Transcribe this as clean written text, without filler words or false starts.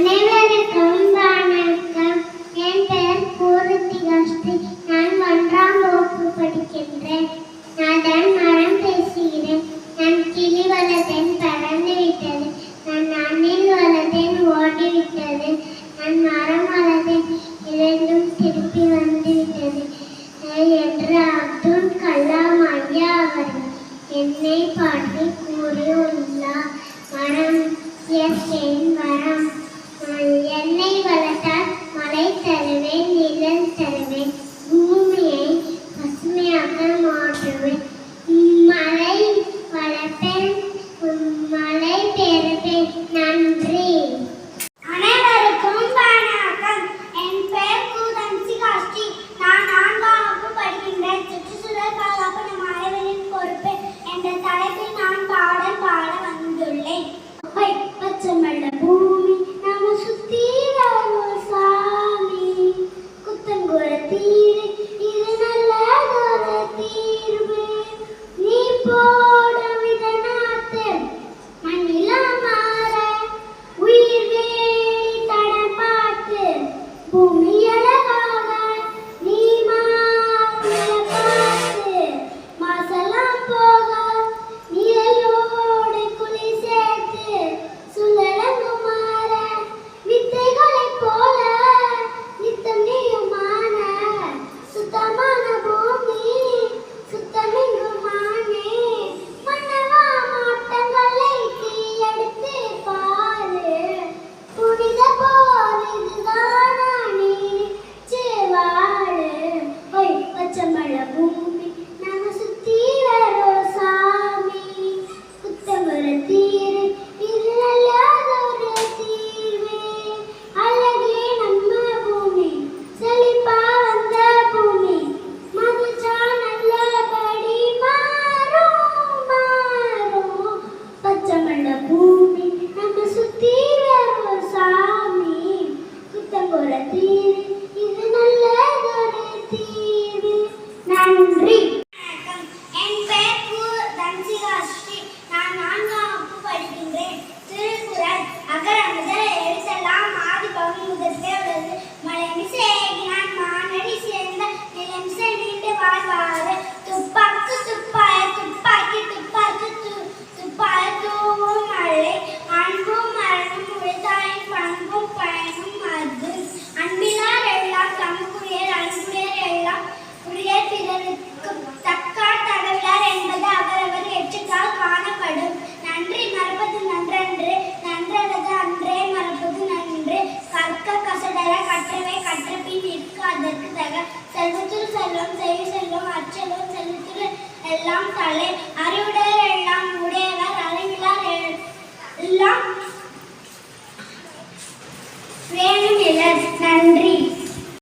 அனைவருக்கும் வணக்கம். என் பெயர் பூரத்திகாஸ்ரீ. நான் 1ஆம் வகுப்பு படிக்கின்றேன். நான் மரம் பேசுகிறேன். நான் கிளி வளர்த்தேன், பறந்து விட்டது. நான் அணில் வளர்த்தேன், ஓடிவிட்டது. நான் மரம் வளர்த்தேன், இரண்டும் திருப்பி வந்துவிட்டது என்று அப்துல் கலாம் ஐயா அவர்கள் என்னை பற்றி கூறியுள்ளார். மரம் மரம் என்னை வளர்த்தால் மழை தருவேன், நிழல் தருவேன், பூமியை பசுமையாக மாற்றுவேன். மழை வளர்ப்பேன், மழை பெறுவேன். நன்றி. அனைவருக்கும் வணக்கம். என் பெயர் பூரத்திகாஸ்ரீ. நான் 4ஆம் வகுப்பு படிக்கின்றேன். சுற்றுச்சூழல் பாதுகாப்பு நம் அனைவரின் பொறுப்பு என்ற தலைப்பில் நான் பாடல் பாட வந்துள்ளேன். பச்சைமல்ல பூமி நாம சுத்தி வரும் சாமி, குத்தங்குற தீரு இது நல்லதொரு தீர்வு. நீ போட விதனாத்து மண்ணில மாற உயிர் வேலி தடம் பார்த்து பூமி அழகாக நீ மாற பார்த்து மாசெல்லாம் போக நீரையோடு குளி சேர்த்து சுழலங்கு மாற வித்தைகளைப் போல நித்தம் நீயுமான சுத்தமான பூமி சுத்தமெங்குமானே. மன்னவா மாட்டங்களை தீயெடுத்து பாரு, புனித போர் இதுதானா நீச்சு வாழு. பச்சைமல்ல பூமி நாம சுத்தி வரோம் சாமி, குத்தங்குற தீரு இது நல்லதொரு தீர்வு. அழகே நம்ம பூமி, செழிப்பா வந்த பூமி, மதிச்சா நல்லபடி மாறும் மாறும். பச்சைமல்ல பூமி நம்ம சுத்தி வரோம் சாமி, குத்தங்குற தீரு இது நல்லதொரு தீர்வு. நன்றி. என் பெயர் பூரத்திகாஸ்ரீ. நான் 4ஆம் வகுப்பு படிக்கின்றேன். திருக்குறள் அகர முதல எழுத்தெல்லாம் ஆதி பகவன் முதற்றே உள்ளது. மலைமிசை ஏகினான் மானடி சேர்ந்த நிலமிசை நீண்டு வாழ்வாறு. துப்பாக்கு துப்பாய துப்பாக்கி துப்பாக்கு துப்பாய தூவும் மழை. அன்பும் மரணம் உழைத்தாயின் பண்பும் பயனும் அது. அன்பிலார் எல்லாம் தமக்குரியர், அன்புடையர் எல்லாம் உரியர், பிறருக்கு தக்கார் தகவலார் என்பது அவரவர் எச்சுக்கால் காணப்படும். நன்றி மறப்பது நன்றன்று, நன்றல்லது அன்றே மறப்பது நன்று. கற்க கசடர கற்றவை கற்றபின் நிற்க அதற்கு தக. செல்வத்துள் செல்வம் செய் செல்வம் அச்செல்வம் செல்வத்துள் எல்லாம் தலை. அறிவுடையர் எல்லாம் உடையவர், அறிவிலார் எல்லாம் வேணும் இலர். நன்றி.